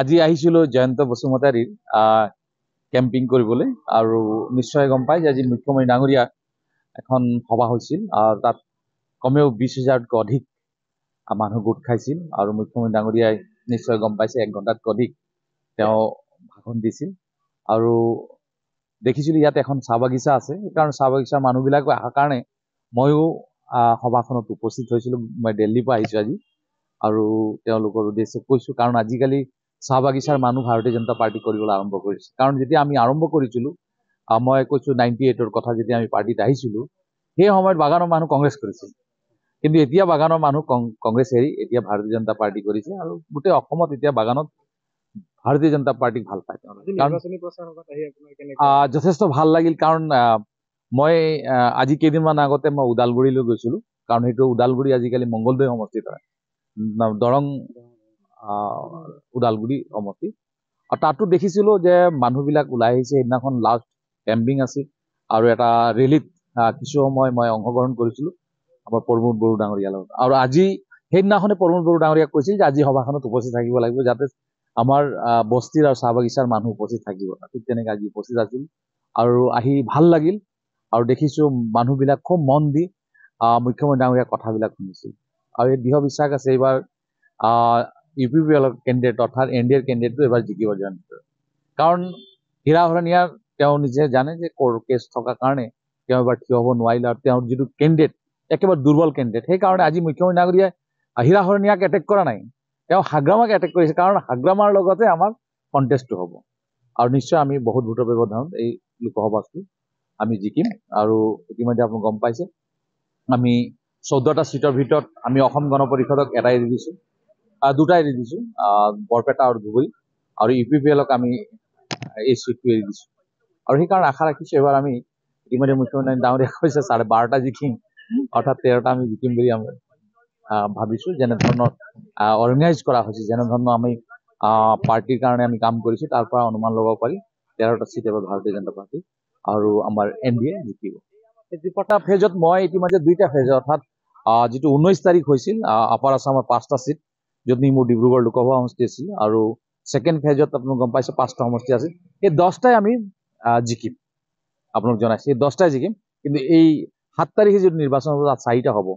আজি আহিছিলোঁ জয়ন্ত বসুমতাৰীৰ কেম্পিং কৰিবলৈ আৰু নিশ্চয় গম পাই যে আজি মুখ্যমন্ত্ৰী ডাঙৰীয়া এখন সভা হৈছিল আৰু তাত কমেও 20,000তকৈ অধিক মানুহ গোট খাইছিল আৰু মুখ্যমন্ত্ৰী ডাঙৰীয়াই নিশ্চয় গম পাইছে 1 ঘণ্টাতকৈ অধিক তেওঁ ভাষণ দিছিল আৰু দেখিছিলোঁ ইয়াত এখন চাহ বাগিচা আছে কাৰণ চাহ বাগিচাৰ মানুহবিলাক অহাৰ কাৰণে ময়ো সভাখনত উপস্থিত হৈছিলোঁ। মই দিল্লীৰ পৰা আহিছোঁ আজি আৰু তেওঁলোকৰ উদ্দেশ্যে কৈছোঁ কাৰণ আজিকালি চাহ বাগিচাৰ মানুহ ভাৰতীয় জনতা পাৰ্টি কৰিবলৈ আৰম্ভ কৰিছে কাৰণ যেতিয়া আমি আৰম্ভ কৰিছিলোঁ মই কৈছোঁ 98ৰ কথা যেতিয়া আমি পাৰ্টিত আহিছিলোঁ সেই সময়ত বাগানৰ মানুহ কংগ্ৰেছ কৰিছিল কিন্তু এতিয়া বাগানৰ মানুহ কংগ্ৰেছ এৰি এতিয়া ভাৰতীয় জনতা পাৰ্টি কৰিছে আৰু গোটেই অসমত এতিয়া বাগানত ভাৰতীয় জনতা পাৰ্টিক ভাল পায় যথেষ্ট ভাল লাগিল কাৰণ মই আজি কেইদিনমান আগতে মই ওদালগুৰিলৈ গৈছিলোঁ কাৰণ সেইটো ওদালগুৰি আজিকালি মংগলদৈ সমষ্টিত হয় দৰং ওদালগুৰি সমষ্টি আৰু তাতো দেখিছিলোঁ যে মানুহবিলাক ওলাই আহিছে সেইদিনাখন লাষ্ট কেম্পিং আছিল আৰু এটা ৰেলীত কিছু সময় মই অংশগ্ৰহণ কৰিছিলোঁ আমাৰ প্ৰমোদ বড়ো ডাঙৰীয়াৰ লগত আৰু আজি সেইদিনাখনে প্ৰমোদ বড়ো ডাঙৰীয়াক কৈছিল যে আজি সভাখনত উপস্থিত থাকিব লাগিব যাতে আমাৰ বস্তিৰ আৰু চাহ বাগিচাৰ মানুহ উপস্থিত থাকিব ঠিক তেনেকৈ আজি উপস্থিত আছিল আৰু আহি ভাল লাগিল আৰু দেখিছোঁ মানুহবিলাক খুব মন দি মুখ্যমন্ত্ৰী ডাঙৰীয়াৰ কথাবিলাক শুনিছিল আৰু এই দৃঢ় বিশ্বাস আছে এইবাৰ UPPL কেণ্ডিডেট অৰ্থাৎ NDAৰ কেণ্ডিডেটটো এবাৰ জিকিব জয়ন্ত কাৰণ হীৰা হৰণীয়া তেওঁ নিজে জানে যে কেছ থকাৰ কাৰণে তেওঁ এবাৰ থিয় হ'ব নোৱাৰিলে আৰু তেওঁৰ যিটো কেণ্ডিডেট একেবাৰে দুৰ্বল কেণ্ডিডেট সেইকাৰণে আজি মুখ্যমন্ত্ৰী ডাঙৰীয়াই হীৰা হৰণীয়াক এটেক কৰা নাই তেওঁ হাগ্ৰামাক এটেক কৰিছে কাৰণ হাগ্ৰামাৰ লগতে আমাৰ কণ্টেষ্টটো হ'ব আৰু নিশ্চয় আমি বহুত ভোটৰ ব্যৱধানত এই লোকসভাটো আমি জিকিম আৰু ইতিমধ্যে আপুনি গম পাইছে আমি 14টা চিটৰ ভিতৰত আমি অসম গণ পৰিষদক এটাই এৰি দিছোঁ দুটাই এৰি দিছোঁ বৰপেটা আৰু ধুবুৰী আৰু UPPLক আমি এই চিটটো এৰি দিছোঁ আৰু সেইকাৰণে আশা ৰাখিছোঁ এবাৰ আমি ইতিমধ্যে মুখ্যমন্ত্ৰী ডাঙৰীয়া কৈছে 12.5টা জিকিম অৰ্থাৎ 13টা আমি জিকিম বুলি আমি ভাবিছোঁ যেনেধৰণৰ অৰ্গেনাইজ কৰা হৈছে যেনেধৰণৰ আমি পাৰ্টিৰ কাৰণে আমি কাম কৰিছোঁ তাৰ পৰা অনুমান ল'ব পাৰি 13টা চিট এবাৰ ভাৰতীয় জনতা পাৰ্টি আৰু আমাৰ NDA জিকিব দুটা ফেজত মই ইতিমধ্যে 2টা ফেজ অৰ্থাৎ যিটো 19 তাৰিখ হৈছিল আপাৰ আছামৰ 5টা চিট য'ত মোৰ ডিব্ৰুগড় লোকসভা সমষ্টি আছিল আৰু ছেকেণ্ড ফেজত আপোনালোক গম পাইছে 5টা সমষ্টি আছিল এই 10টাই আমি জিকিম আপোনালোক জনাইছে এই 10টাই জিকিম কিন্তু এই 7 তাৰিখে যিটো নিৰ্বাচন হ'ব তাত 4টা হ'ব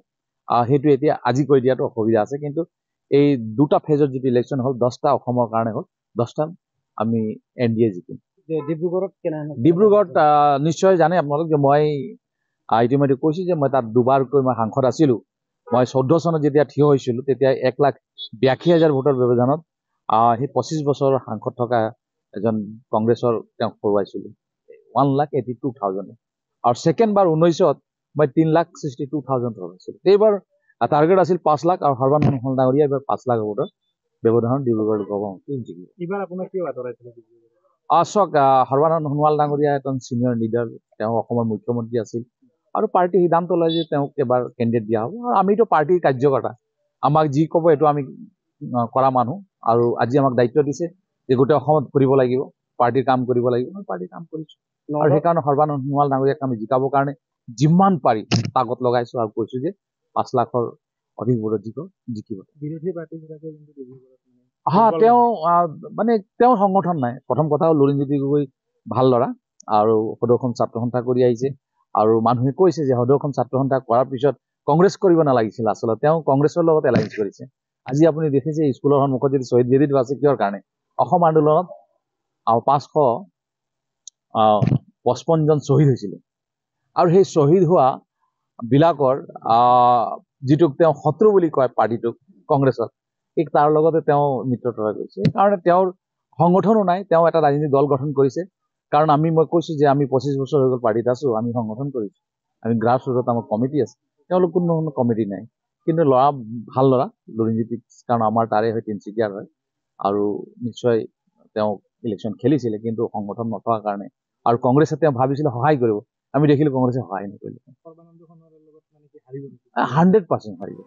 সেইটো এতিয়া আজি কৈ দিয়াটো অসুবিধা আছে কিন্তু এই 2টা ফেজত যিটো ইলেকশ্যন হ'ল 10টা অসমৰ কাৰণে হ'ল 10টা আমি NDA জিকিম ডিব্ৰুগড়ত নিশ্চয় জানে আপোনালোক যে মই ইতিমধ্যে কৈছোঁ যে মই তাত দুবাৰকৈ মই সাংসদ আছিলোঁ মই 14 চনত যেতিয়া থিয় হৈছিলোঁ তেতিয়া 1,82,000 ভোটৰ ব্যৱধানত সেই 25 বছৰৰ সাংসদ থকা এজন কংগ্ৰেছৰ তেওঁক হৰুৱাইছিলোঁ 1,82,000 আৰু ছেকেণ্ড বাৰ 19ত মই 3,62,000 হৰুৱাইছিলোঁ এইবাৰ টাৰ্গেট আছিল 5 লাখ আৰু সৰ্বানন্দ সোণোৱাল ডাঙৰীয়া এইবাৰ 5 লাখ ভোটৰ ব্যৱধানত ডিব্ৰুগড় লোকসভা সমষ্টি জিকিব এইবাৰ আপোনাক কিয় আঁতৰাইছিলে চাওক সৰ্বানন্দ সোণোৱাল ডাঙৰীয়া এজন ছিনিয়ৰ লিডাৰ তেওঁ অসমৰ মুখ্যমন্ত্ৰী আছিল আৰু পাৰ্টি সিদ্ধান্ত লয় যে তেওঁক এবাৰ কেণ্ডিডেট দিয়া হ'ব আৰু আমিতো পাৰ্টিৰ কাৰ্যকৰ্তা আমাক যি ক'ব এইটো আমি কৰা মানুহ আৰু আজি আমাক দায়িত্ব দিছে যে গোটেই অসমত ফুৰিব লাগিব পাৰ্টিৰ কাম কৰিব লাগিব মই পাৰ্টিৰ কাম কৰিছোঁ আৰু সেইকাৰণে সৰ্বানন্দ সোণোৱাল ডাঙৰীয়াক আমি জিকাবৰ কাৰণে যিমান পাৰি তাগত লগাইছোঁ আৰু কৈছোঁ যে 5 লাখৰ অধিক ভোটত জিকিব বিৰোধী পাৰ্টি তেওঁ মানে তেওঁৰ সংগঠন নাই প্ৰথম কথা হ'ল লুৰিণজ্যোতি গগৈ ভাল ল'ৰা আৰু সদৌ ছাত্ৰ সন্থা কৰি আহিছে আৰু মানুহে কৈছে যে সদৌ ছাত্ৰ সন্থা কৰাৰ পিছত কংগ্ৰেছ কৰিব নালাগিছিল আচলতে তেওঁ কংগ্ৰেছৰ লগত এলায়েন্স কৰিছে আজি আপুনি দেখিছে স্কুলৰ সন্মুখত যদি শ্বহীদ বেদীটো আছে কিহৰ কাৰণে অসম আন্দোলনত 555 জন শ্বহীদ হৈছিলে আৰু সেই শ্বহীদ হোৱা বিলাকৰ যিটোক তেওঁ শত্ৰু বুলি কয় পাৰ্টিটোক কংগ্ৰেছক ঠিক তাৰ লগতে তেওঁ মিত্ৰতা কৰিছে সেইকাৰণে তেওঁৰ সংগঠনো নাই তেওঁ এটা ৰাজনৈতিক দল গঠন কৰিছে কাৰণ মই কৈছোঁ যে আমি 25 বছৰ হৈ গ'ল পাৰ্টিত আছোঁ আমি সংগঠন কৰিছোঁ আমি গ্ৰাছ ৰুটত আমাৰ কমিটি আছে তেওঁলোক কোনো কমিটি নাই কিন্তু ল'ৰা ভাল ল'ৰা লুৰিণজ্যোতি কাৰণ আমাৰ তাৰে হয় তিনিচুকীয়াৰ হয় আৰু নিশ্চয় তেওঁ ইলেকশ্যন খেলিছিলে কিন্তু সংগঠন নথকাৰ কাৰণে আৰু কংগ্ৰেছে তেওঁ ভাবিছিলে সহায় কৰিব আমি দেখিলোঁ কংগ্ৰেছে সহায় নকৰিলে 100% হাৰিব